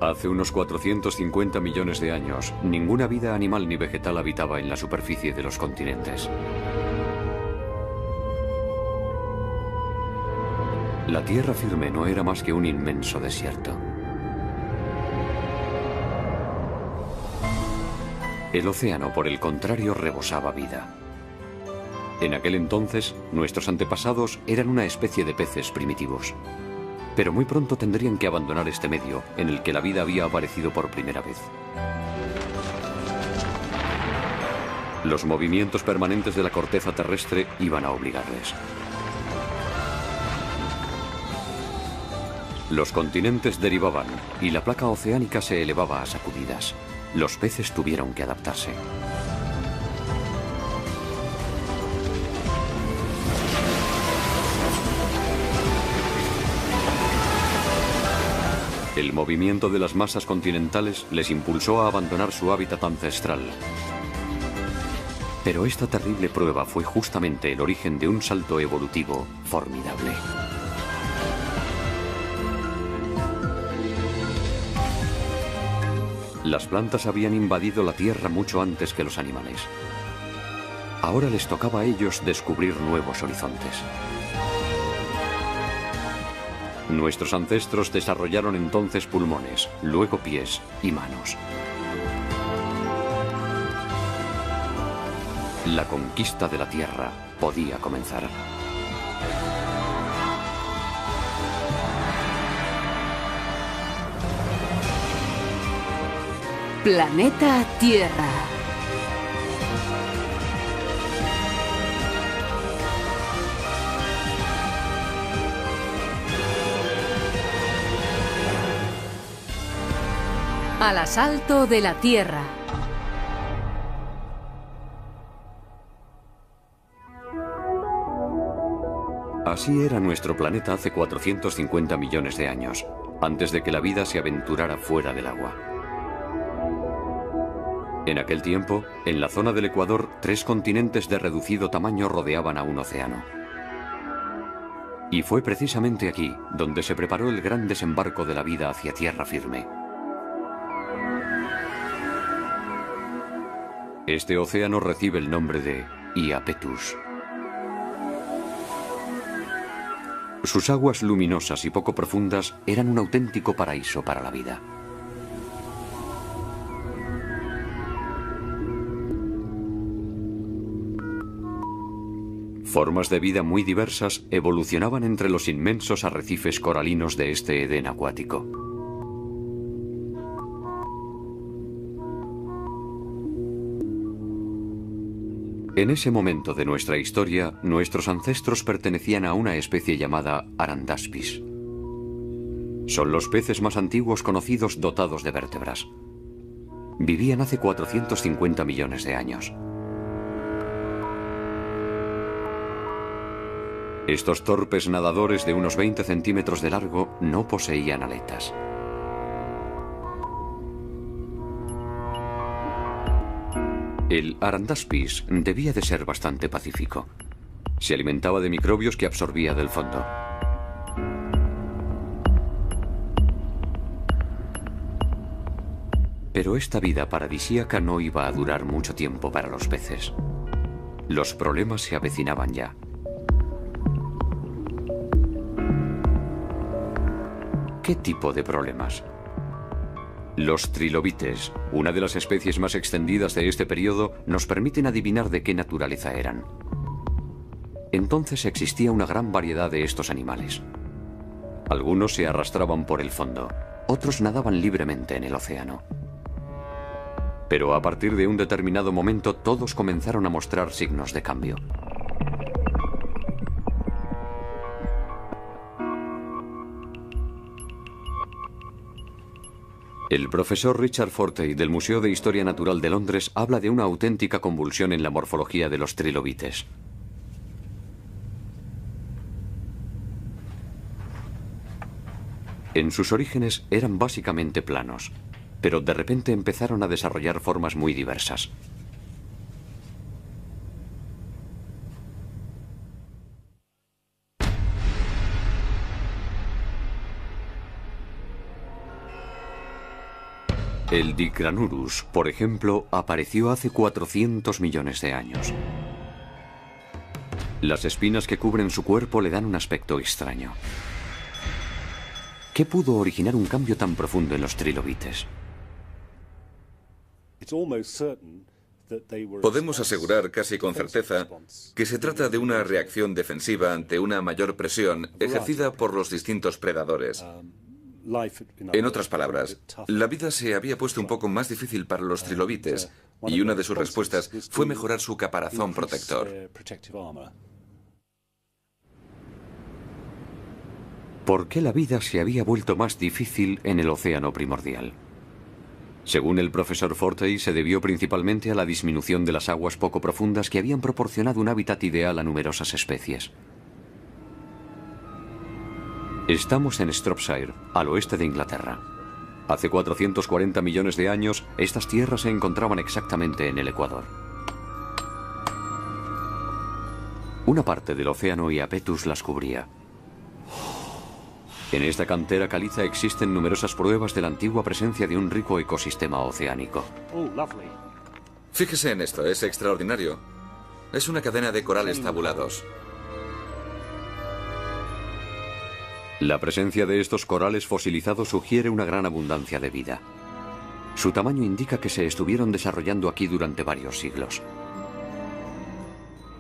Hace unos 450 millones de años, ninguna vida animal ni vegetal habitaba en la superficie de los continentes. La tierra firme no era más que un inmenso desierto. El océano, por el contrario, rebosaba vida. En aquel entonces, nuestros antepasados eran una especie de peces primitivos. Pero muy pronto tendrían que abandonar este medio en el que la vida había aparecido por primera vez. Los movimientos permanentes de la corteza terrestre iban a obligarles. Los continentes derivaban y la placa oceánica se elevaba a sacudidas. Los peces tuvieron que adaptarse. El movimiento de las masas continentales les impulsó a abandonar su hábitat ancestral. Pero esta terrible prueba fue justamente el origen de un salto evolutivo formidable. Las plantas habían invadido la Tierra mucho antes que los animales. Ahora les tocaba a ellos descubrir nuevos horizontes. Nuestros ancestros desarrollaron entonces pulmones, luego pies y manos. La conquista de la Tierra podía comenzar. Planeta Tierra. Al asalto de la Tierra. Así era nuestro planeta hace 450 millones de años, antes de que la vida se aventurara fuera del agua. En aquel tiempo, en la zona del Ecuador, 3 continentes de reducido tamaño rodeaban a un océano. Y fue precisamente aquí donde se preparó el gran desembarco de la vida hacia tierra firme. Este océano recibe el nombre de Iapetus. Sus aguas luminosas y poco profundas eran un auténtico paraíso para la vida. Formas de vida muy diversas evolucionaban entre los inmensos arrecifes coralinos de este Edén acuático. En ese momento de nuestra historia, nuestros ancestros pertenecían a una especie llamada Arandaspis. Son los peces más antiguos conocidos dotados de vértebras. Vivían hace 450 millones de años. Estos torpes nadadores de unos 20 centímetros de largo no poseían aletas. El Arandaspis debía de ser bastante pacífico. Se alimentaba de microbios que absorbía del fondo. Pero esta vida paradisíaca no iba a durar mucho tiempo para los peces. Los problemas se avecinaban ya. ¿Qué tipo de problemas? Los trilobites, una de las especies más extendidas de este periodo, nos permiten adivinar de qué naturaleza eran. Entonces existía una gran variedad de estos animales. Algunos se arrastraban por el fondo, otros nadaban libremente en el océano. Pero a partir de un determinado momento todos comenzaron a mostrar signos de cambio. El profesor Richard Fortey del Museo de Historia Natural de Londres habla de una auténtica convulsión en la morfología de los trilobites. En sus orígenes eran básicamente planos, pero de repente empezaron a desarrollar formas muy diversas. El Dicranurus, por ejemplo, apareció hace 400 millones de años. Las espinas que cubren su cuerpo le dan un aspecto extraño. ¿Qué pudo originar un cambio tan profundo en los trilobites? Podemos asegurar casi con certeza que se trata de una reacción defensiva ante una mayor presión ejercida por los distintos predadores. En otras palabras, la vida se había puesto un poco más difícil para los trilobites y una de sus respuestas fue mejorar su caparazón protector. ¿Por qué la vida se había vuelto más difícil en el océano primordial? Según el profesor Fortey, se debió principalmente a la disminución de las aguas poco profundas que habían proporcionado un hábitat ideal a numerosas especies. Estamos en Shropshire, al oeste de Inglaterra. Hace 440 millones de años, estas tierras se encontraban exactamente en el Ecuador. Una parte del océano Iapetus las cubría. En esta cantera caliza existen numerosas pruebas de la antigua presencia de un rico ecosistema oceánico. Fíjese en esto, es extraordinario. Es una cadena de corales tabulados. La presencia de estos corales fosilizados sugiere una gran abundancia de vida. Su tamaño indica que se estuvieron desarrollando aquí durante varios siglos.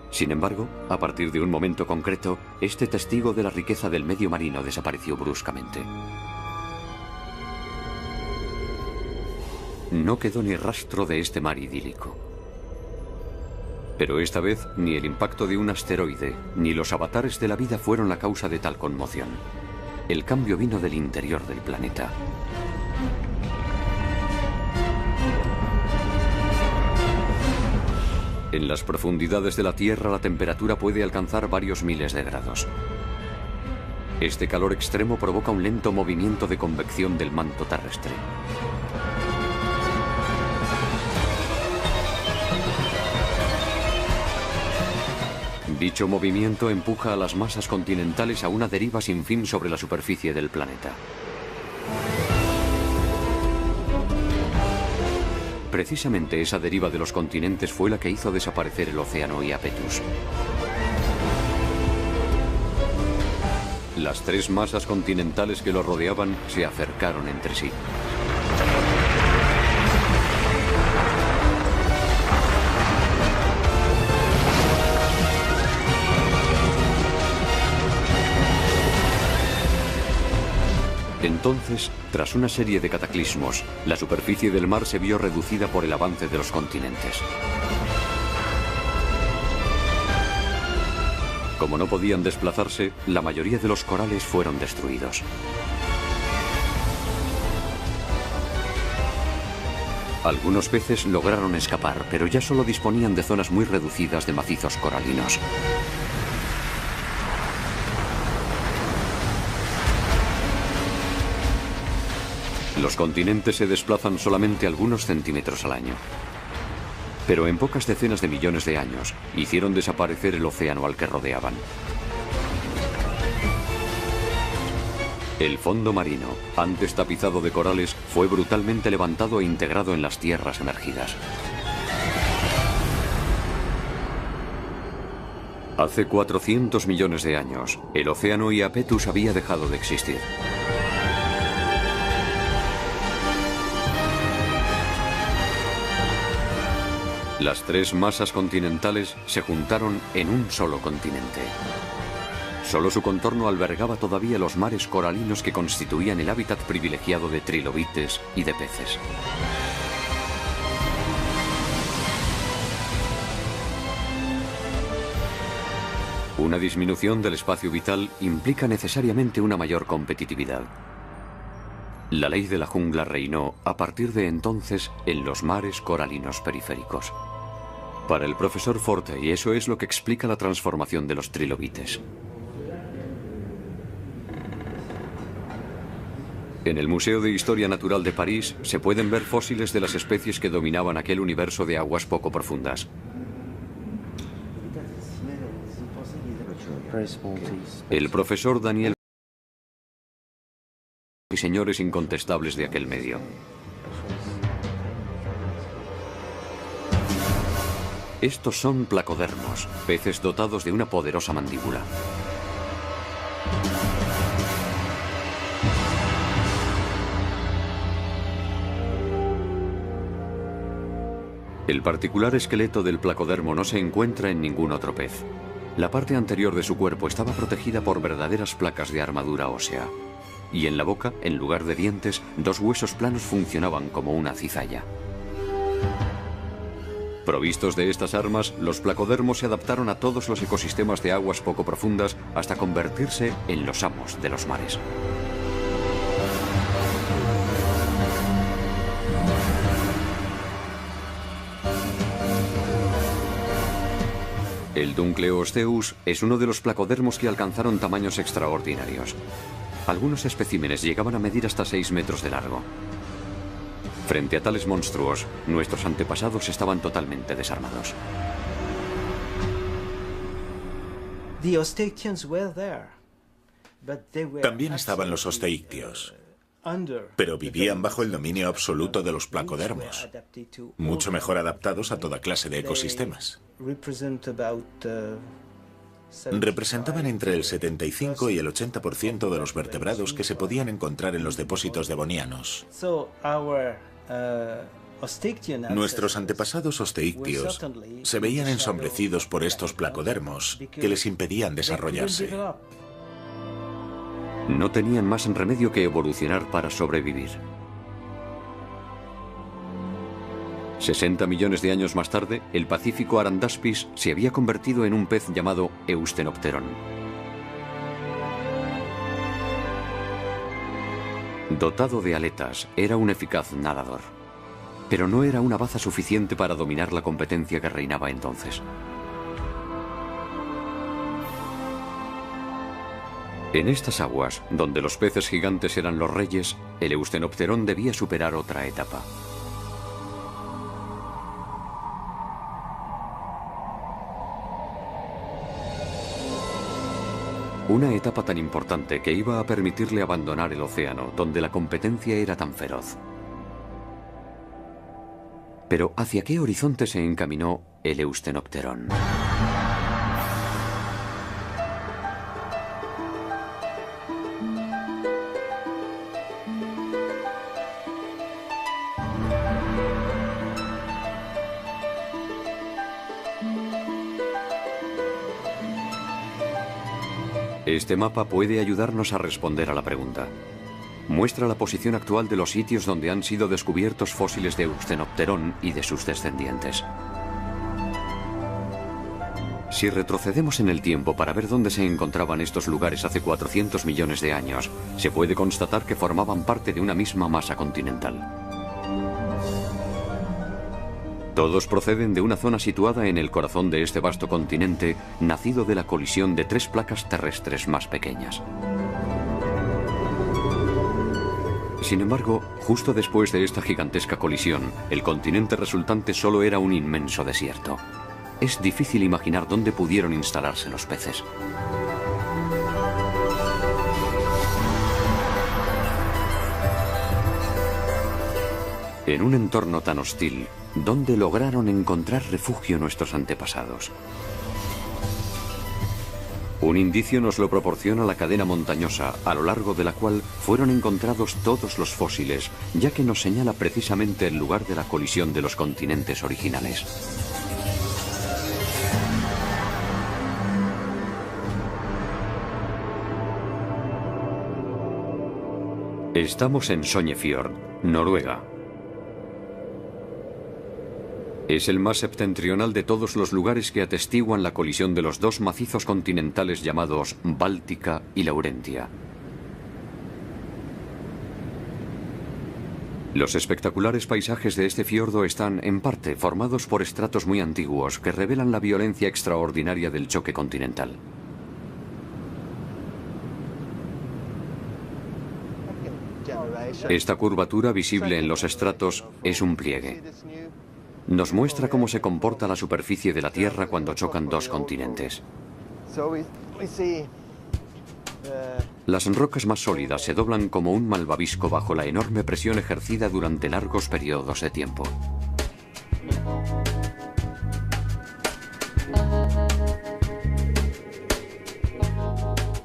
Sin embargo, a partir de un momento concreto, este testigo de la riqueza del medio marino desapareció bruscamente. No quedó ni rastro de este mar idílico. Pero esta vez, ni el impacto de un asteroide, ni los avatares de la vida fueron la causa de tal conmoción. El cambio vino del interior del planeta. En las profundidades de la Tierra la temperatura puede alcanzar varios miles de grados. Este calor extremo provoca un lento movimiento de convección del manto terrestre. Dicho movimiento empuja a las masas continentales a una deriva sin fin sobre la superficie del planeta. Precisamente esa deriva de los continentes fue la que hizo desaparecer el océano Iapetus. Las tres masas continentales que lo rodeaban se acercaron entre sí. Entonces, tras una serie de cataclismos, la superficie del mar se vio reducida por el avance de los continentes. Como no podían desplazarse, la mayoría de los corales fueron destruidos. Algunos peces lograron escapar, pero ya solo disponían de zonas muy reducidas de macizos coralinos. Los continentes se desplazan solamente algunos centímetros al año. Pero en pocas decenas de millones de años, hicieron desaparecer el océano al que rodeaban. El fondo marino, antes tapizado de corales, fue brutalmente levantado e integrado en las tierras emergidas. Hace 400 millones de años, el océano Iapetus había dejado de existir. Las tres masas continentales se juntaron en un solo continente. Solo su contorno albergaba todavía los mares coralinos que constituían el hábitat privilegiado de trilobites y de peces. Una disminución del espacio vital implica necesariamente una mayor competitividad. La ley de la jungla reinó a partir de entonces en los mares coralinos periféricos. Para el profesor Fortey, eso es lo que explica la transformación de los trilobites. En el Museo de Historia Natural de París se pueden ver fósiles de las especies que dominaban aquel universo de aguas poco profundas. El profesor Daniel y señores incontestables de aquel medio. Estos son placodermos, peces dotados de una poderosa mandíbula. El particular esqueleto del placodermo no se encuentra en ningún otro pez. La parte anterior de su cuerpo estaba protegida por verdaderas placas de armadura ósea. Y en la boca, en lugar de dientes, dos huesos planos funcionaban como una cizalla. Provistos de estas armas, los placodermos se adaptaron a todos los ecosistemas de aguas poco profundas hasta convertirse en los amos de los mares. El Dunkleosteus es uno de los placodermos que alcanzaron tamaños extraordinarios. Algunos especímenes llegaban a medir hasta 6 metros de largo. Frente a tales monstruos, nuestros antepasados estaban totalmente desarmados. También estaban los osteictios, pero vivían bajo el dominio absoluto de los placodermos, mucho mejor adaptados a toda clase de ecosistemas. Representaban entre el 75 y el 80% de los vertebrados que se podían encontrar en los depósitos devonianos. Nuestros antepasados osteictios se veían ensombrecidos por estos placodermos que les impedían desarrollarse. No tenían más remedio que evolucionar para sobrevivir. 60 millones de años más tarde, el Pacífico Arandaspis se había convertido en un pez llamado Eustenopteron. Dotado de aletas, era un eficaz nadador. Pero no era una baza suficiente para dominar la competencia que reinaba entonces. En estas aguas, donde los peces gigantes eran los reyes, el Eustenopteron debía superar otra etapa. Una etapa tan importante que iba a permitirle abandonar el océano, donde la competencia era tan feroz. Pero ¿hacia qué horizonte se encaminó el Eustenopteron? Este mapa puede ayudarnos a responder a la pregunta. Muestra la posición actual de los sitios donde han sido descubiertos fósiles de Eustenopteron y de sus descendientes. Si retrocedemos en el tiempo para ver dónde se encontraban estos lugares hace 400 millones de años, se puede constatar que formaban parte de una misma masa continental. Todos proceden de una zona situada en el corazón de este vasto continente, nacido de la colisión de 3 placas terrestres más pequeñas. Sin embargo, justo después de esta gigantesca colisión, el continente resultante solo era un inmenso desierto. Es difícil imaginar dónde pudieron instalarse los peces. En un entorno tan hostil, ¿dónde lograron encontrar refugio nuestros antepasados? Un indicio nos lo proporciona la cadena montañosa, a lo largo de la cual fueron encontrados todos los fósiles, ya que nos señala precisamente el lugar de la colisión de los continentes originales. Estamos en Sognefjord, Noruega. Es el más septentrional de todos los lugares que atestiguan la colisión de los dos macizos continentales llamados Báltica y Laurentia. Los espectaculares paisajes de este fiordo están, en parte, formados por estratos muy antiguos que revelan la violencia extraordinaria del choque continental. Esta curvatura visible en los estratos es un pliegue. Nos muestra cómo se comporta la superficie de la Tierra cuando chocan dos continentes. Las rocas más sólidas se doblan como un malvavisco bajo la enorme presión ejercida durante largos periodos de tiempo.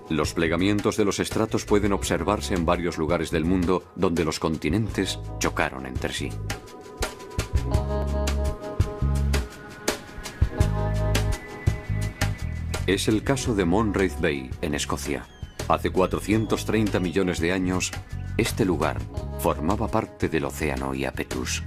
Los plegamientos de los estratos pueden observarse en varios lugares del mundo donde los continentes chocaron entre sí. Es el caso de Monreith Bay, en Escocia. Hace 430 millones de años, este lugar formaba parte del océano Iapetus.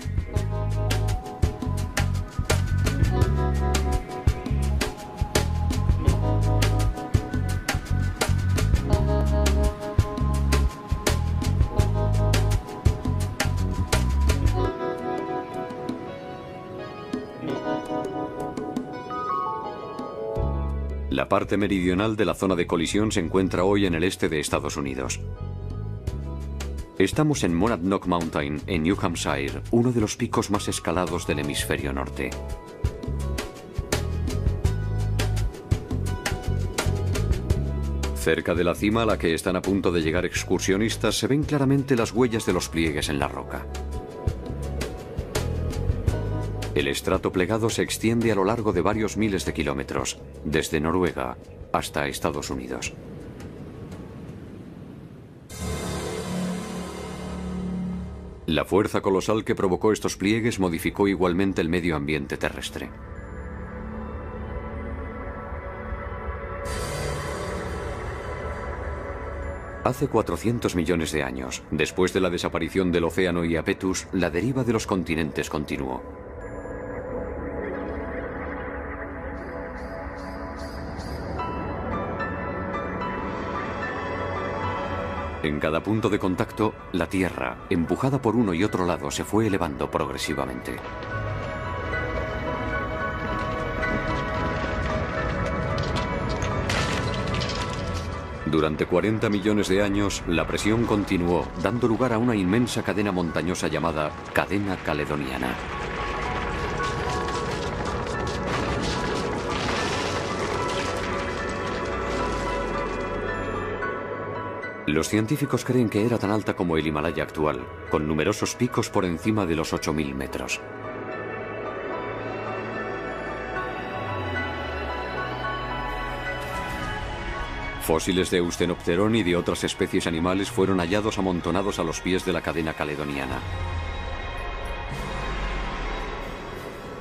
La parte meridional de la zona de colisión se encuentra hoy en el este de Estados Unidos. Estamos en Monadnock Mountain, en New Hampshire, uno de los picos más escalados del hemisferio norte. Cerca de la cima a la que están a punto de llegar excursionistas se ven claramente las huellas de los pliegues en la roca. El estrato plegado se extiende a lo largo de varios miles de kilómetros, desde Noruega hasta Estados Unidos. La fuerza colosal que provocó estos pliegues modificó igualmente el medio ambiente terrestre. Hace 400 millones de años, después de la desaparición del océano Iapetus, la deriva de los continentes continuó. En cada punto de contacto, la Tierra, empujada por uno y otro lado, se fue elevando progresivamente. Durante 40 millones de años, la presión continuó, dando lugar a una inmensa cadena montañosa llamada Cadena Caledoniana. Los científicos creen que era tan alta como el Himalaya actual, con numerosos picos por encima de los 8.000 metros. Fósiles de Eusthenopterón y de otras especies animales fueron hallados amontonados a los pies de la cadena caledoniana.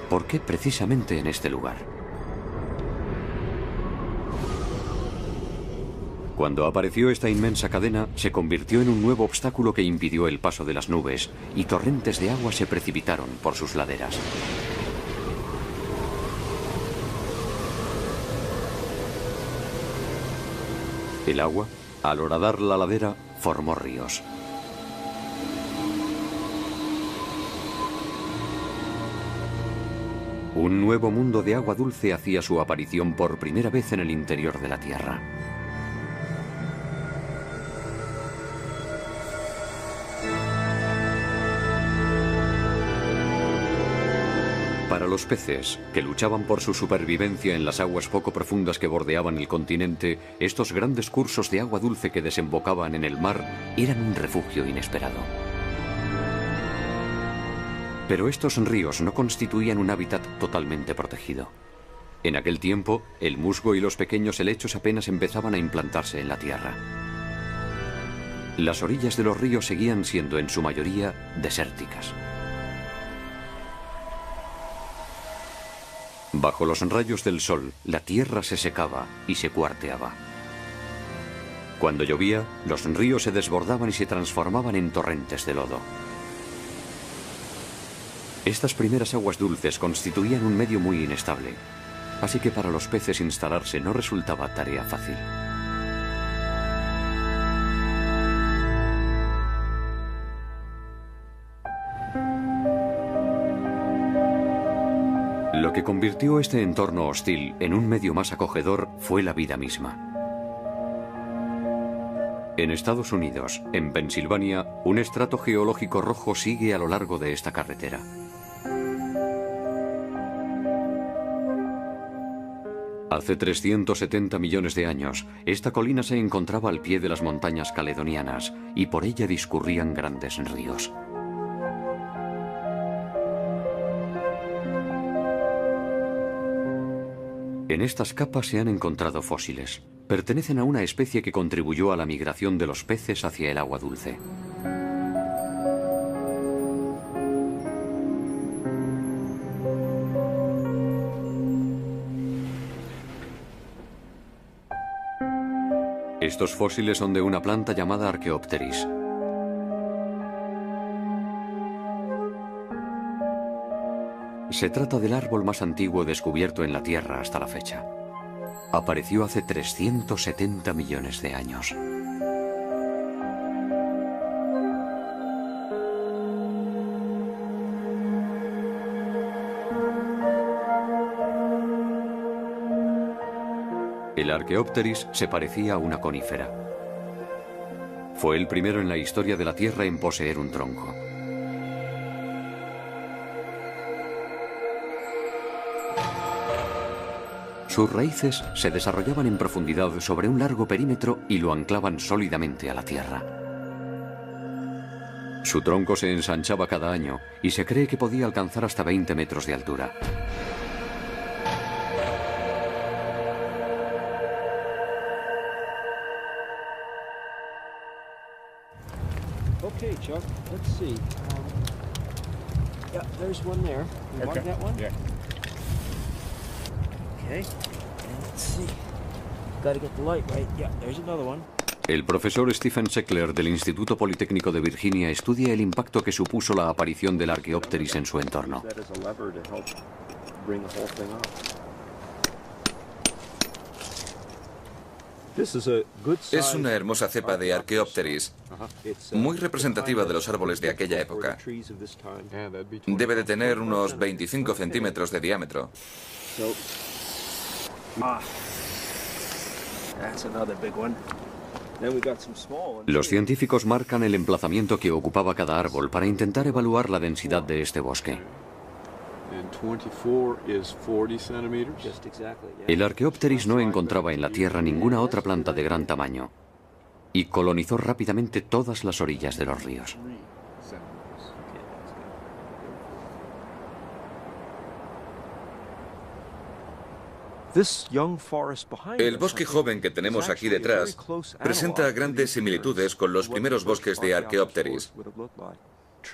¿Por qué precisamente en este lugar? Cuando apareció esta inmensa cadena, se convirtió en un nuevo obstáculo que impidió el paso de las nubes, y torrentes de agua se precipitaron por sus laderas. El agua, al horadar la ladera, formó ríos. Un nuevo mundo de agua dulce hacía su aparición por primera vez en el interior de la Tierra. Para los peces, que luchaban por su supervivencia en las aguas poco profundas que bordeaban el continente, estos grandes cursos de agua dulce que desembocaban en el mar eran un refugio inesperado. Pero estos ríos no constituían un hábitat totalmente protegido. En aquel tiempo, el musgo y los pequeños helechos apenas empezaban a implantarse en la tierra. Las orillas de los ríos seguían siendo en su mayoría desérticas. Bajo los rayos del sol, la tierra se secaba y se cuarteaba. Cuando llovía, los ríos se desbordaban y se transformaban en torrentes de lodo. Estas primeras aguas dulces constituían un medio muy inestable, así que para los peces instalarse no resultaba tarea fácil. Lo que convirtió este entorno hostil en un medio más acogedor fue la vida misma. En Estados Unidos, en Pensilvania, un estrato geológico rojo sigue a lo largo de esta carretera. Hace 370 millones de años, esta colina se encontraba al pie de las montañas caledonianas y por ella discurrían grandes ríos. En estas capas se han encontrado fósiles. pertenecen a una especie que contribuyó a la migración de los peces hacia el agua dulce. Estos fósiles son de una planta llamada Archaeopteris. Se trata del árbol más antiguo descubierto en la Tierra hasta la fecha. Apareció hace 370 millones de años. El Archaeopteris se parecía a una conífera. Fue el primero en la historia de la Tierra en poseer un tronco. Sus raíces se desarrollaban en profundidad sobre un largo perímetro y lo anclaban sólidamente a la tierra. Su tronco se ensanchaba cada año y se cree que podía alcanzar hasta 20 metros de altura. Okay, Chuck, let's see. Yeah, there's one there. You mark that one? Yeah. Okay, and let's see. Got to get the light right. Yeah, there's another one. El profesor Stephen Sheckler del Instituto Politécnico de Virginia estudia el impacto que supuso la aparición del Archaeopteris en su entorno. Es una hermosa cepa de Archaeopteris, muy representativa de los árboles de aquella época. Debe de tener unos 25 centímetros de diámetro. Los científicos marcan el emplazamiento que ocupaba cada árbol para intentar evaluar la densidad de este bosque. El Archaeopteris no encontraba en la Tierra ninguna otra planta de gran tamaño y colonizó rápidamente todas las orillas de los ríos. El bosque joven que tenemos aquí detrás presenta grandes similitudes con los primeros bosques de Archaeopteris.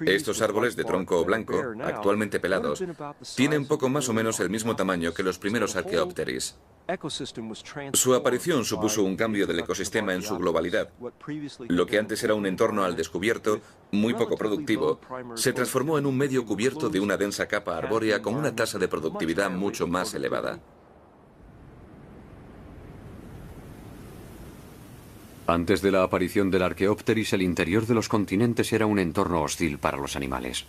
Estos árboles de tronco blanco, actualmente pelados, tienen poco más o menos el mismo tamaño que los primeros Archaeopteris. Su aparición supuso un cambio del ecosistema en su globalidad. Lo que antes era un entorno al descubierto, muy poco productivo, se transformó en un medio cubierto de una densa capa arbórea con una tasa de productividad mucho más elevada. Antes de la aparición del Archaeopteris, el interior de los continentes era un entorno hostil para los animales.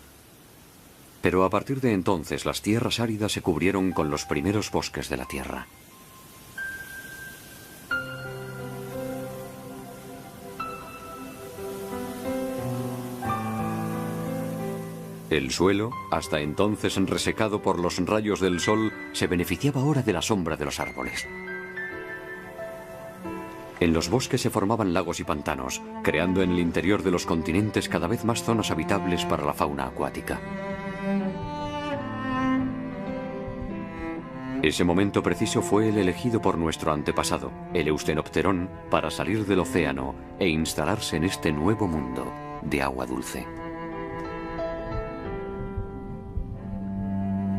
Pero a partir de entonces, las tierras áridas se cubrieron con los primeros bosques de la Tierra. El suelo, hasta entonces resecado por los rayos del sol, se beneficiaba ahora de la sombra de los árboles. En los bosques se formaban lagos y pantanos, creando en el interior de los continentes cada vez más zonas habitables para la fauna acuática. Ese momento preciso fue el elegido por nuestro antepasado, el Eusthenopterón, para salir del océano e instalarse en este nuevo mundo de agua dulce.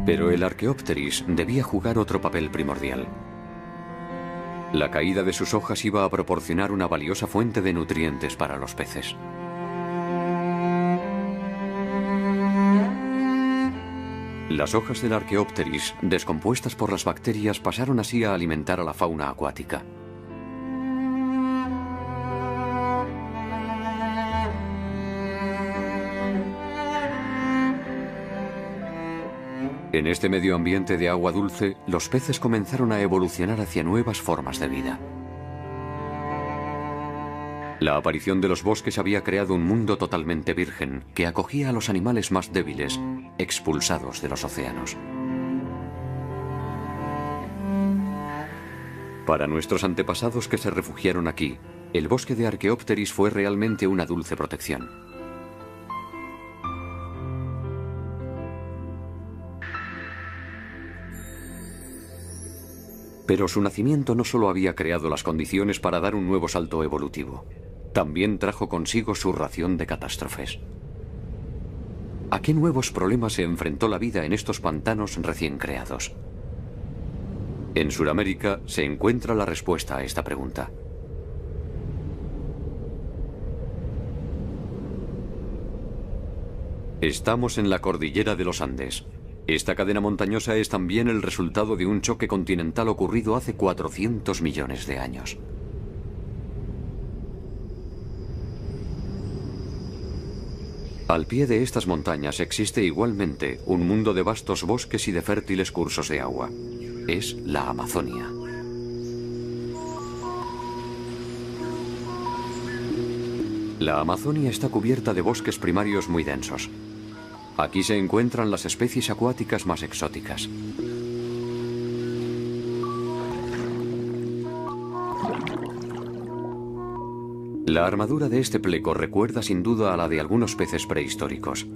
Pero el Archaeopteris debía jugar otro papel primordial. La caída de sus hojas iba a proporcionar una valiosa fuente de nutrientes para los peces. Las hojas del Archaeopteris, descompuestas por las bacterias, pasaron así a alimentar a la fauna acuática. En este medio ambiente de agua dulce, los peces comenzaron a evolucionar hacia nuevas formas de vida. La aparición de los bosques había creado un mundo totalmente virgen que acogía a los animales más débiles, expulsados de los océanos. Para nuestros antepasados que se refugiaron aquí, el bosque de Archaeopteris fue realmente una dulce protección. Pero su nacimiento no solo había creado las condiciones para dar un nuevo salto evolutivo, también trajo consigo su ración de catástrofes. ¿A qué nuevos problemas se enfrentó la vida en estos pantanos recién creados? En Sudamérica se encuentra la respuesta a esta pregunta. Estamos en la cordillera de los Andes. Esta cadena montañosa es también el resultado de un choque continental ocurrido hace 400 millones de años. Al pie de estas montañas existe igualmente un mundo de vastos bosques y de fértiles cursos de agua. Es la Amazonia. La Amazonia está cubierta de bosques primarios muy densos. Aquí se encuentran las especies acuáticas más exóticas. La armadura de este pleco recuerda sin duda a la de algunos peces prehistóricos.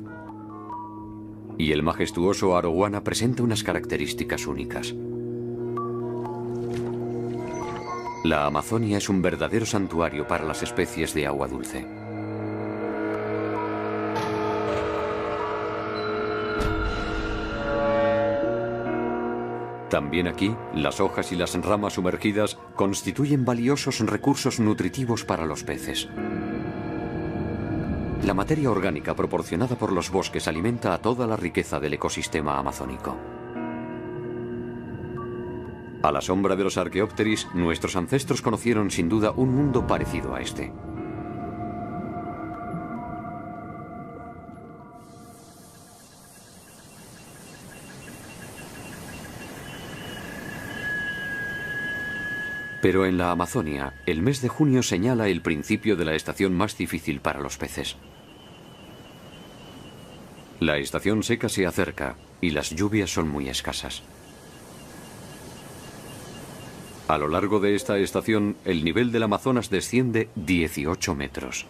Y el majestuoso arowana presenta unas características únicas. La Amazonia es un verdadero santuario para las especies de agua dulce. También aquí, las hojas y las ramas sumergidas constituyen valiosos recursos nutritivos para los peces. La materia orgánica proporcionada por los bosques alimenta a toda la riqueza del ecosistema amazónico. A la sombra de los Archaeopteris, nuestros ancestros conocieron sin duda un mundo parecido a este. Pero en la Amazonia, el mes de junio señala el principio de la estación más difícil para los peces. La estación seca se acerca y las lluvias son muy escasas. A lo largo de esta estación, el nivel del Amazonas desciende 18 metros.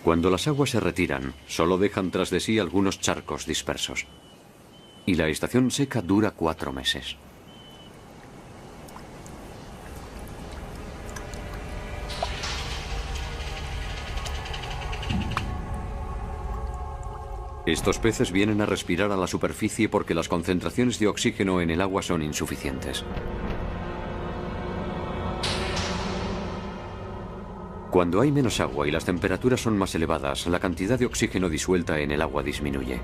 Cuando las aguas se retiran, solo dejan tras de sí algunos charcos dispersos. Y la estación seca dura 4 meses. Estos peces vienen a respirar a la superficie porque las concentraciones de oxígeno en el agua son insuficientes. Cuando hay menos agua y las temperaturas son más elevadas, la cantidad de oxígeno disuelta en el agua disminuye.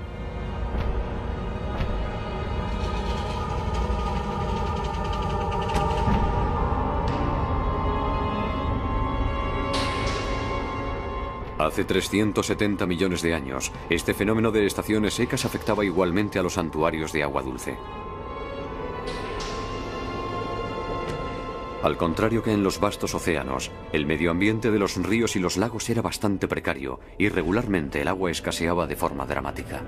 Hace 370 millones de años, este fenómeno de estaciones secas afectaba igualmente a los santuarios de agua dulce. Al contrario que en los vastos océanos, el medio ambiente de los ríos y los lagos era bastante precario y regularmente el agua escaseaba de forma dramática.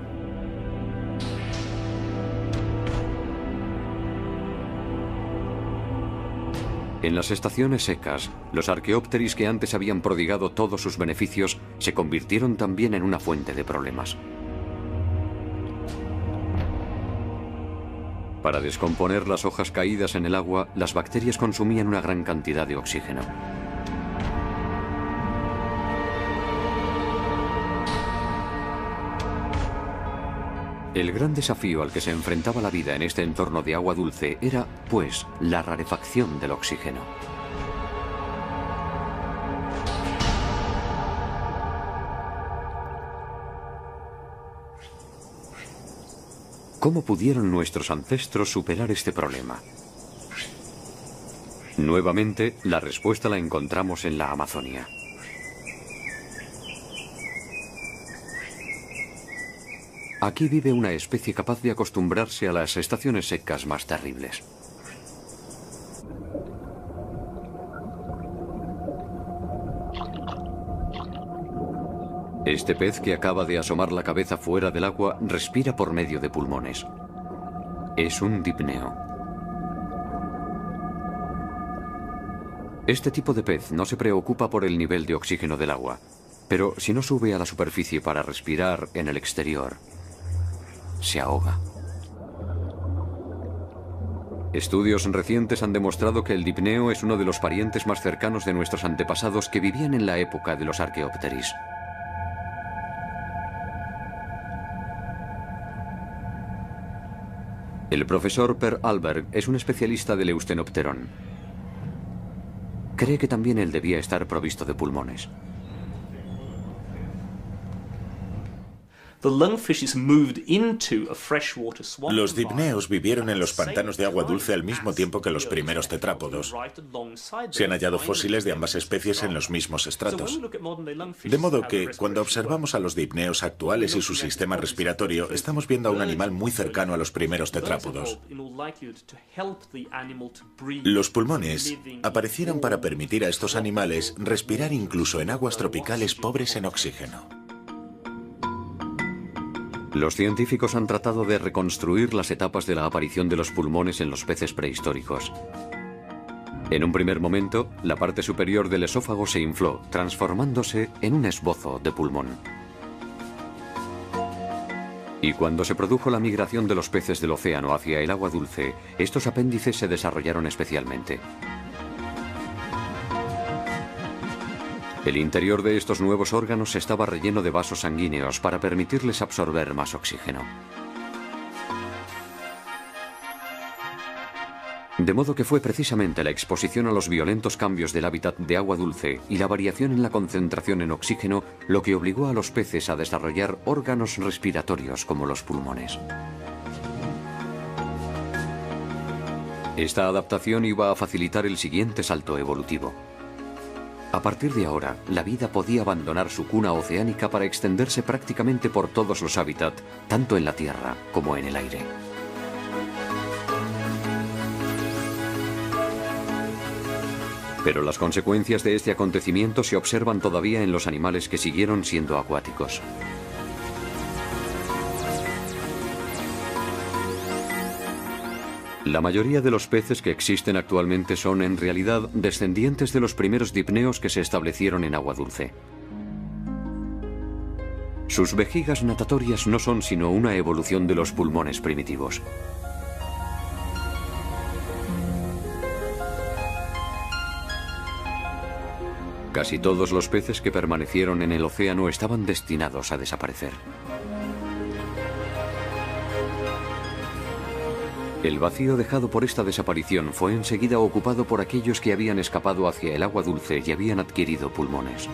En las estaciones secas, los Archaeopteris que antes habían prodigado todos sus beneficios se convirtieron también en una fuente de problemas. Para descomponer las hojas caídas en el agua, las bacterias consumían una gran cantidad de oxígeno. El gran desafío al que se enfrentaba la vida en este entorno de agua dulce era, pues, la rarefacción del oxígeno. ¿Cómo pudieron nuestros ancestros superar este problema? Nuevamente, la respuesta la encontramos en la Amazonia. Aquí vive una especie capaz de acostumbrarse a las estaciones secas más terribles. Este pez que acaba de asomar la cabeza fuera del agua respira por medio de pulmones. Es un dipneo. Este tipo de pez no se preocupa por el nivel de oxígeno del agua, pero si no sube a la superficie para respirar en el exterior, se ahoga. Estudios recientes han demostrado que el dipneo es uno de los parientes más cercanos de nuestros antepasados que vivían en la época de los Archaeopteris. El profesor Per Alberg es un especialista del Eustenopteron. Cree que también él debía estar provisto de pulmones. Los dipneos vivieron en los pantanos de agua dulce al mismo tiempo que los primeros tetrápodos. Se han hallado fósiles de ambas especies en los mismos estratos. De modo que, cuando observamos a los dipneos actuales y su sistema respiratorio, estamos viendo a un animal muy cercano a los primeros tetrápodos. Los pulmones aparecieron para permitir a estos animales respirar incluso en aguas tropicales pobres en oxígeno. Los científicos han tratado de reconstruir las etapas de la aparición de los pulmones en los peces prehistóricos. En un primer momento, la parte superior del esófago se infló, transformándose en un esbozo de pulmón. Y cuando se produjo la migración de los peces del océano hacia el agua dulce, estos apéndices se desarrollaron especialmente. El interior de estos nuevos órganos estaba relleno de vasos sanguíneos para permitirles absorber más oxígeno. De modo que fue precisamente la exposición a los violentos cambios del hábitat de agua dulce y la variación en la concentración en oxígeno lo que obligó a los peces a desarrollar órganos respiratorios como los pulmones. Esta adaptación iba a facilitar el siguiente salto evolutivo. A partir de ahora, la vida podía abandonar su cuna oceánica para extenderse prácticamente por todos los hábitats, tanto en la tierra como en el aire. Pero las consecuencias de este acontecimiento se observan todavía en los animales que siguieron siendo acuáticos. La mayoría de los peces que existen actualmente son, en realidad, descendientes de los primeros dipneos que se establecieron en agua dulce. Sus vejigas natatorias no son sino una evolución de los pulmones primitivos. Casi todos los peces que permanecieron en el océano estaban destinados a desaparecer. El vacío dejado por esta desaparición fue enseguida ocupado por aquellos que habían escapado hacia el agua dulce y habían adquirido pulmones.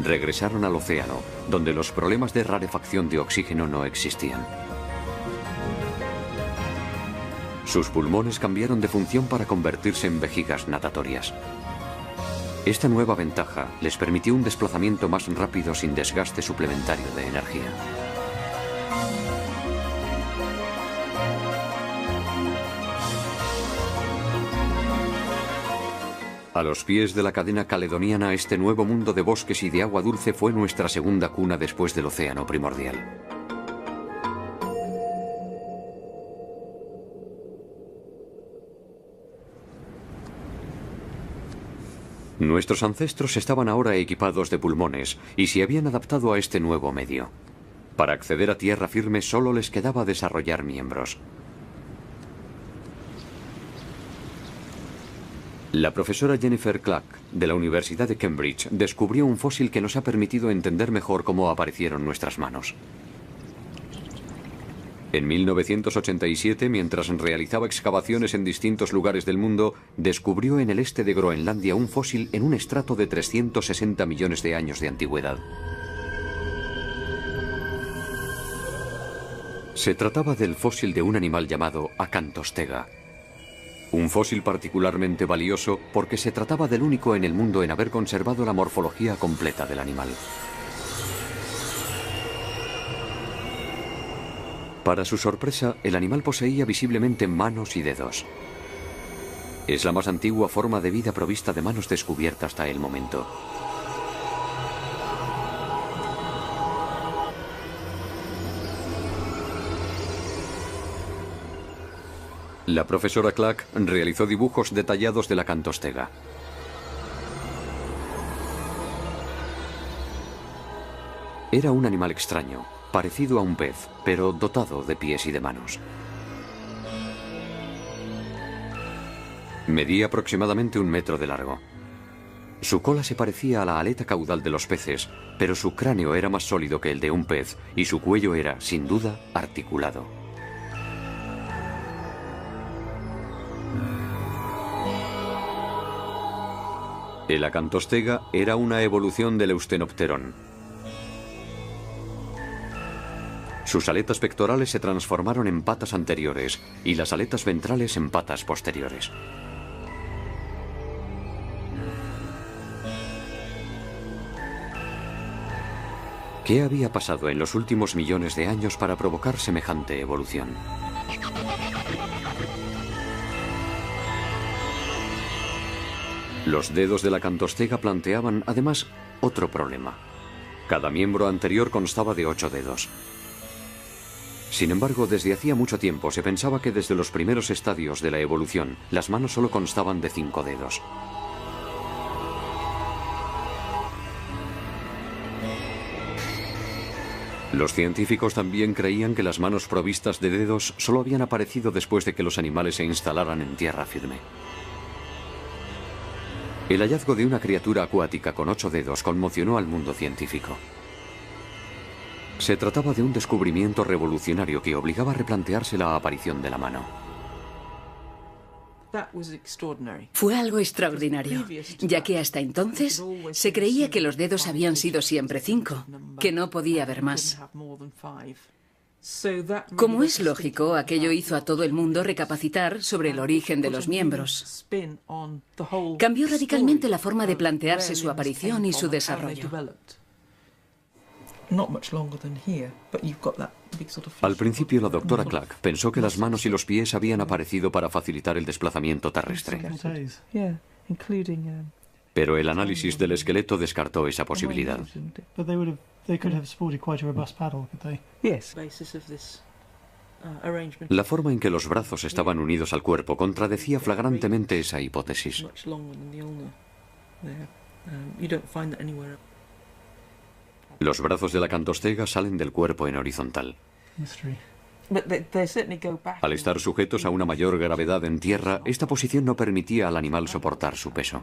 Regresaron al océano, donde los problemas de rarefacción de oxígeno no existían. Sus pulmones cambiaron de función para convertirse en vejigas natatorias. Esta nueva ventaja les permitió un desplazamiento más rápido sin desgaste suplementario de energía. A los pies de la cadena caledoniana, este nuevo mundo de bosques y de agua dulce fue nuestra segunda cuna después del océano primordial. Nuestros ancestros estaban ahora equipados de pulmones y se habían adaptado a este nuevo medio. Para acceder a tierra firme solo les quedaba desarrollar miembros. La profesora Jennifer Clark, de la Universidad de Cambridge, descubrió un fósil que nos ha permitido entender mejor cómo aparecieron nuestras manos. En 1987, mientras realizaba excavaciones en distintos lugares del mundo, descubrió en el este de Groenlandia un fósil en un estrato de 360 millones de años de antigüedad. Se trataba del fósil de un animal llamado Acantostega. Un fósil particularmente valioso porque se trataba del único en el mundo en haber conservado la morfología completa del animal. Para su sorpresa, el animal poseía visiblemente manos y dedos. Es la más antigua forma de vida provista de manos descubierta hasta el momento. La profesora Clark realizó dibujos detallados de la Acantostega. Era un animal extraño, parecido a un pez, pero dotado de pies y de manos. Medía aproximadamente 1 metro de largo. Su cola se parecía a la aleta caudal de los peces, pero su cráneo era más sólido que el de un pez y su cuello era, sin duda, articulado. El acantostega era una evolución del Eustenopterón. Sus aletas pectorales se transformaron en patas anteriores y las aletas ventrales en patas posteriores. ¿Qué había pasado en los últimos millones de años para provocar semejante evolución? Los dedos de la acantostega planteaban, además, otro problema. Cada miembro anterior constaba de 8 dedos. Sin embargo, desde hacía mucho tiempo se pensaba que desde los primeros estadios de la evolución, las manos solo constaban de 5 dedos. Los científicos también creían que las manos provistas de dedos solo habían aparecido después de que los animales se instalaran en tierra firme. El hallazgo de una criatura acuática con 8 dedos conmocionó al mundo científico. Se trataba de un descubrimiento revolucionario que obligaba a replantearse la aparición de la mano. Fue algo extraordinario, ya que hasta entonces se creía que los dedos habían sido siempre 5, que no podía haber más. Como es lógico, aquello hizo a todo el mundo recapacitar sobre el origen de los miembros. Cambió radicalmente la forma de plantearse su aparición y su desarrollo. Al principio, la doctora Clark pensó que las manos y los pies habían aparecido para facilitar el desplazamiento terrestre. Pero el análisis del esqueleto descartó esa posibilidad. La forma en que los brazos estaban unidos al cuerpo contradecía flagrantemente esa hipótesis. Los brazos de la acantostega salen del cuerpo en horizontal. Al estar sujetos a una mayor gravedad en tierra, esta posición no permitía al animal soportar su peso.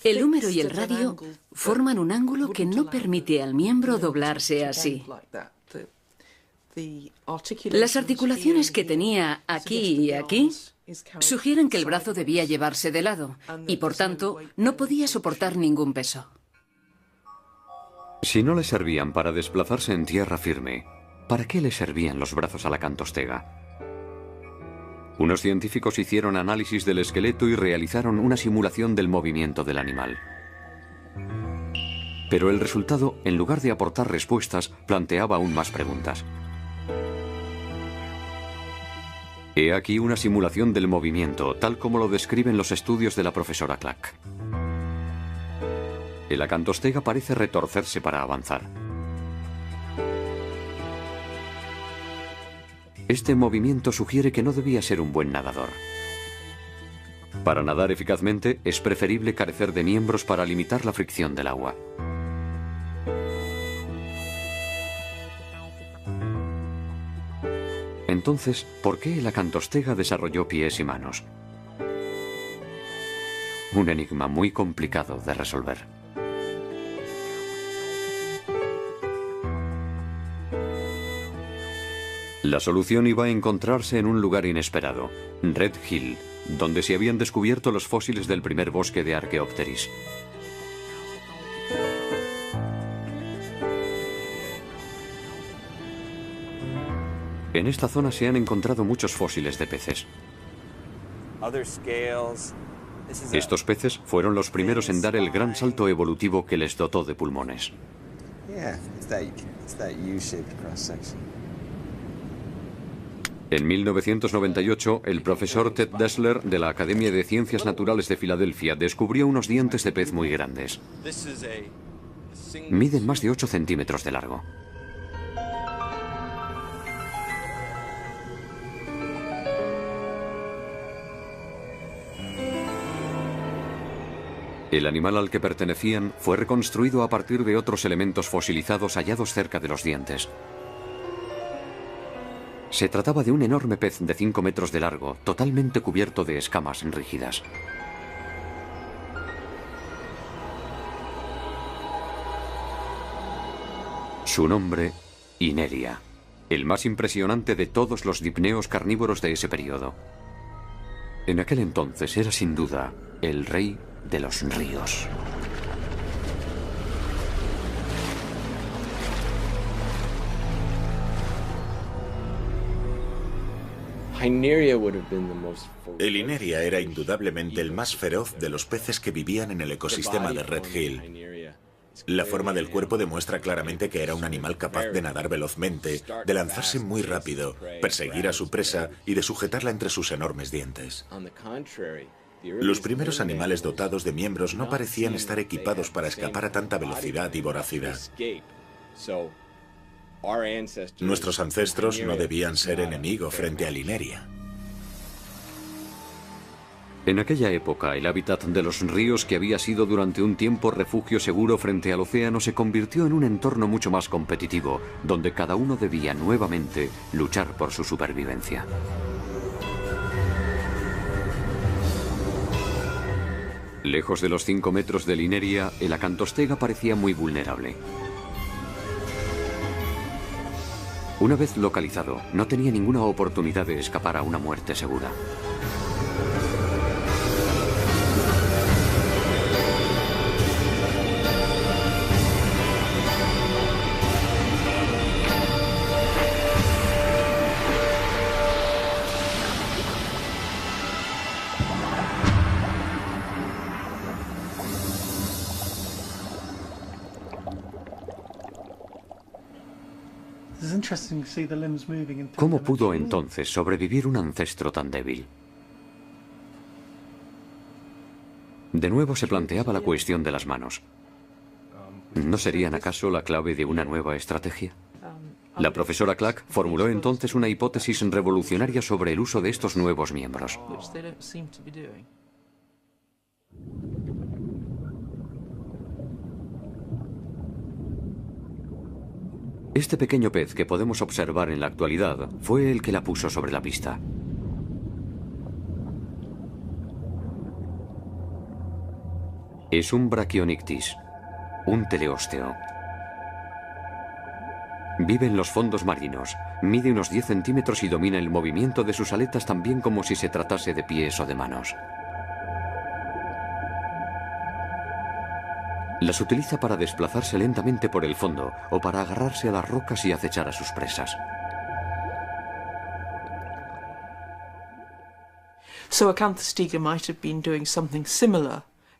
El húmero y el radio forman un ángulo que no permite al miembro doblarse así. Las articulaciones que tenía aquí y aquí sugieren que el brazo debía llevarse de lado y, por tanto, no podía soportar ningún peso. Si no le servían para desplazarse en tierra firme, ¿para qué le servían los brazos a la acantostega? Unos científicos hicieron análisis del esqueleto y realizaron una simulación del movimiento del animal. Pero el resultado, en lugar de aportar respuestas, planteaba aún más preguntas. He aquí una simulación del movimiento, tal como lo describen los estudios de la profesora Clark. El acantostega parece retorcerse para avanzar. Este movimiento sugiere que no debía ser un buen nadador. Para nadar eficazmente, es preferible carecer de miembros para limitar la fricción del agua. Entonces, ¿por qué el acantostega desarrolló pies y manos? Un enigma muy complicado de resolver. La solución iba a encontrarse en un lugar inesperado, Red Hill, donde se habían descubierto los fósiles del primer bosque de Archaeopteris. En esta zona se han encontrado muchos fósiles de peces. Estos peces fueron los primeros en dar el gran salto evolutivo que les dotó de pulmones. En 1998, el profesor Ted Dessler de la Academia de Ciencias Naturales de Filadelfia descubrió unos dientes de pez muy grandes. Miden más de 8 centímetros de largo. El animal al que pertenecían fue reconstruido a partir de otros elementos fosilizados hallados cerca de los dientes. Se trataba de un enorme pez de 5 metros de largo, totalmente cubierto de escamas rígidas. Su nombre, Ineria, el más impresionante de todos los dipneos carnívoros de ese periodo. En aquel entonces era sin duda el rey de los ríos. El Ineria era indudablemente el más feroz de los peces que vivían en el ecosistema de Red Hill. La forma del cuerpo demuestra claramente que era un animal capaz de nadar velozmente, de lanzarse muy rápido, perseguir a su presa y de sujetarla entre sus enormes dientes. Los primeros animales dotados de miembros no parecían estar equipados para escapar a tanta velocidad y voracidad. Nuestros ancestros no debían ser enemigo frente al Ineria. En aquella época, el hábitat de los ríos, que había sido durante un tiempo refugio seguro frente al océano, se convirtió en un entorno mucho más competitivo, donde cada uno debía nuevamente luchar por su supervivencia. Lejos de los 5 metros del Ineria, el acantostega parecía muy vulnerable. Una vez localizado, no tenía ninguna oportunidad de escapar a una muerte segura. ¿Cómo pudo entonces sobrevivir un ancestro tan débil? De nuevo se planteaba la cuestión de las manos. ¿No serían acaso la clave de una nueva estrategia? La profesora Clack formuló entonces una hipótesis revolucionaria sobre el uso de estos nuevos miembros. Este pequeño pez que podemos observar en la actualidad fue el que la puso sobre la pista. Es un Brachionictis, un teleósteo. Vive en los fondos marinos, mide unos 10 centímetros y domina el movimiento de sus aletas tan bien como si se tratase de pies o de manos. Las utiliza para desplazarse lentamente por el fondo o para agarrarse a las rocas y acechar a sus presas.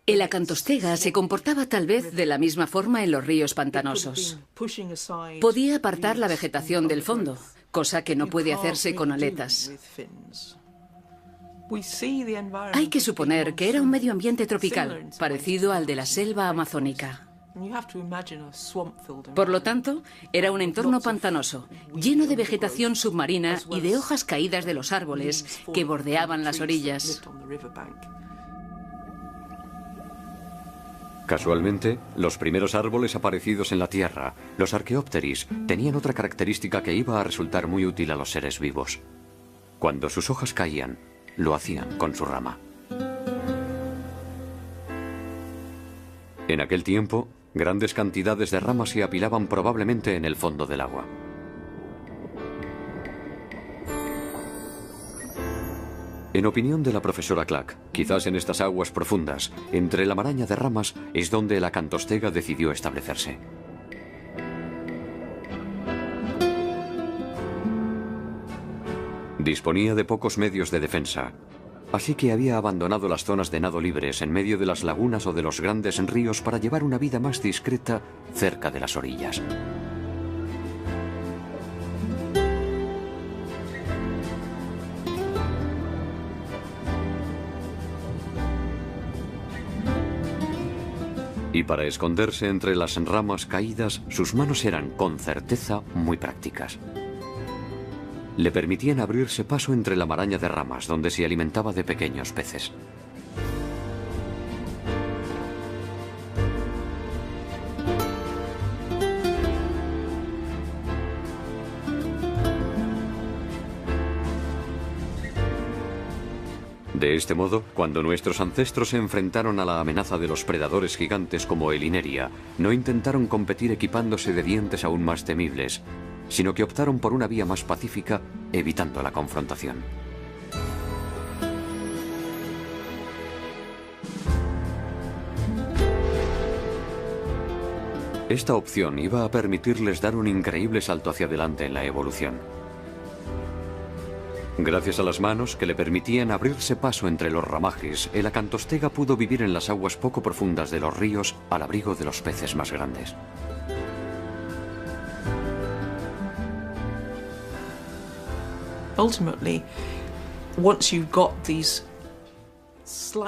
El acantostega se comportaba tal vez de la misma forma en los ríos pantanosos. Podía apartar la vegetación del fondo, cosa que no puede hacerse con aletas. Hay que suponer que era un medio ambiente tropical, parecido al de la selva amazónica. Por lo tanto, era un entorno pantanoso, lleno de vegetación submarina y de hojas caídas de los árboles que bordeaban las orillas. Casualmente, los primeros árboles aparecidos en la Tierra, los Archaeopteris, tenían otra característica que iba a resultar muy útil a los seres vivos. Cuando sus hojas caían, lo hacían con su rama. En aquel tiempo, grandes cantidades de ramas se apilaban probablemente en el fondo del agua. En opinión de la profesora Clack, quizás en estas aguas profundas, entre la maraña de ramas, es donde el acantostega decidió establecerse. Disponía de pocos medios de defensa, así que había abandonado las zonas de nado libres en medio de las lagunas o de los grandes ríos para llevar una vida más discreta cerca de las orillas. Y para esconderse entre las ramas caídas, sus manos eran, con certeza, muy prácticas. Le permitían abrirse paso entre la maraña de ramas, donde se alimentaba de pequeños peces. De este modo, cuando nuestros ancestros se enfrentaron a la amenaza de los predadores gigantes como el Ineria, no intentaron competir equipándose de dientes aún más temibles, sino que optaron por una vía más pacífica, evitando la confrontación. Esta opción iba a permitirles dar un increíble salto hacia adelante en la evolución. Gracias a las manos que le permitían abrirse paso entre los ramajes, el acantostega pudo vivir en las aguas poco profundas de los ríos al abrigo de los peces más grandes.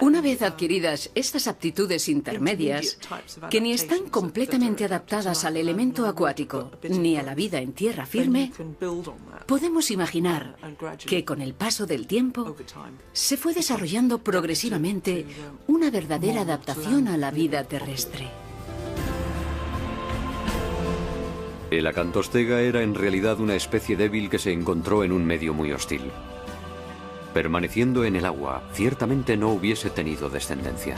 Una vez adquiridas estas aptitudes intermedias, que ni están completamente adaptadas al elemento acuático ni a la vida en tierra firme, podemos imaginar que con el paso del tiempo se fue desarrollando progresivamente una verdadera adaptación a la vida terrestre. El acantostega era en realidad una especie débil que se encontró en un medio muy hostil. Permaneciendo en el agua, ciertamente no hubiese tenido descendencia.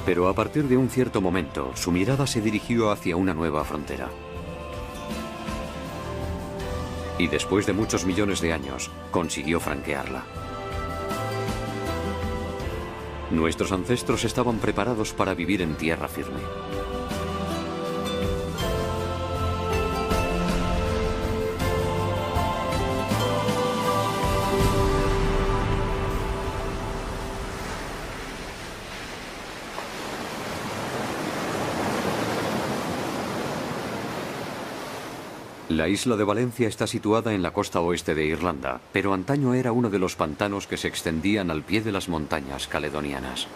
Pero a partir de un cierto momento, su mirada se dirigió hacia una nueva frontera. Y después de muchos millones de años, consiguió franquearla. Nuestros ancestros estaban preparados para vivir en tierra firme. La isla de Valencia está situada en la costa oeste de Irlanda, pero antaño era uno de los pantanos que se extendían al pie de las montañas caledonianas.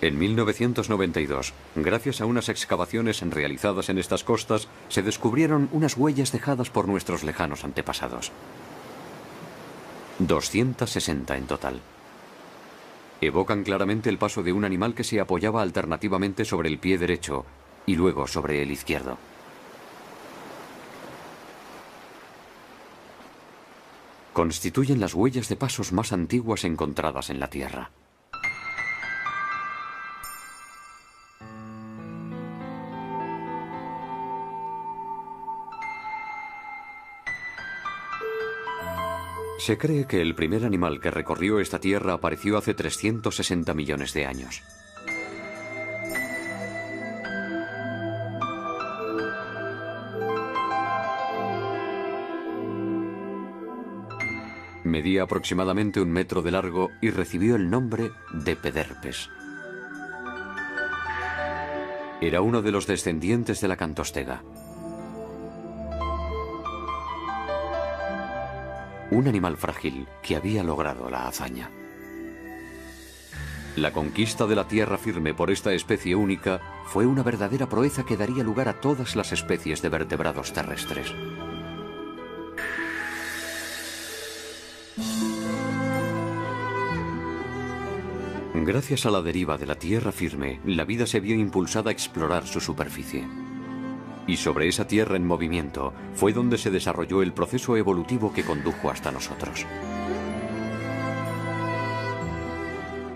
En 1992, gracias a unas excavaciones realizadas en estas costas, se descubrieron unas huellas dejadas por nuestros lejanos antepasados. 260 en total. Evocan claramente el paso de un animal que se apoyaba alternativamente sobre el pie derecho y luego sobre el izquierdo. Constituyen las huellas de pasos más antiguas encontradas en la Tierra. Se cree que el primer animal que recorrió esta tierra apareció hace 360 millones de años. Medía aproximadamente 1 metro de largo y recibió el nombre de Pederpes. Era uno de los descendientes de la acantostega. Un animal frágil que había logrado la hazaña. La conquista de la tierra firme por esta especie única fue una verdadera proeza que daría lugar a todas las especies de vertebrados terrestres. Gracias a la deriva de la tierra firme, la vida se vio impulsada a explorar su superficie. Y sobre esa tierra en movimiento fue donde se desarrolló el proceso evolutivo que condujo hasta nosotros.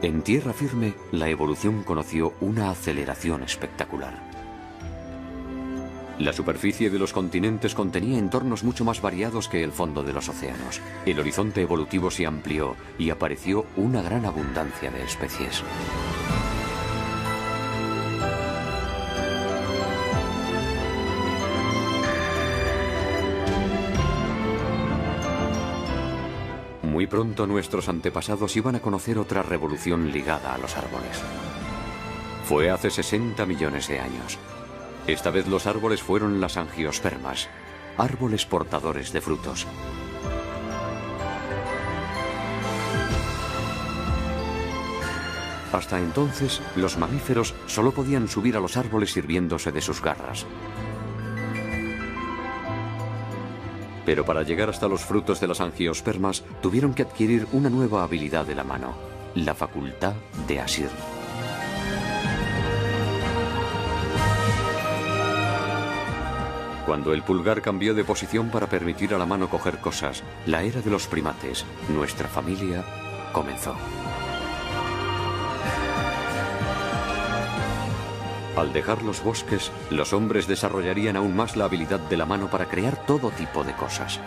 En tierra firme, la evolución conoció una aceleración espectacular. La superficie de los continentes contenía entornos mucho más variados que el fondo de los océanos. El horizonte evolutivo se amplió y apareció una gran abundancia de especies. Muy pronto nuestros antepasados iban a conocer otra revolución ligada a los árboles. Fue hace 60 millones de años. Esta vez los árboles fueron las angiospermas, árboles portadores de frutos. Hasta entonces, los mamíferos solo podían subir a los árboles sirviéndose de sus garras. Pero para llegar hasta los frutos de las angiospermas, tuvieron que adquirir una nueva habilidad de la mano, la facultad de asir. Cuando el pulgar cambió de posición para permitir a la mano coger cosas, la era de los primates, nuestra familia, comenzó. Al dejar los bosques, los hombres desarrollarían aún más la habilidad de la mano para crear todo tipo de cosas.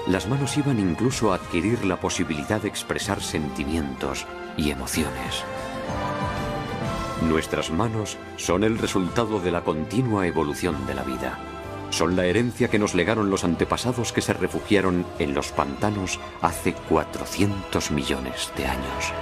Las manos iban incluso a adquirir la posibilidad de expresar sentimientos y emociones. Nuestras manos son el resultado de la continua evolución de la vida. Son la herencia que nos legaron los antepasados que se refugiaron en los pantanos hace 400 millones de años.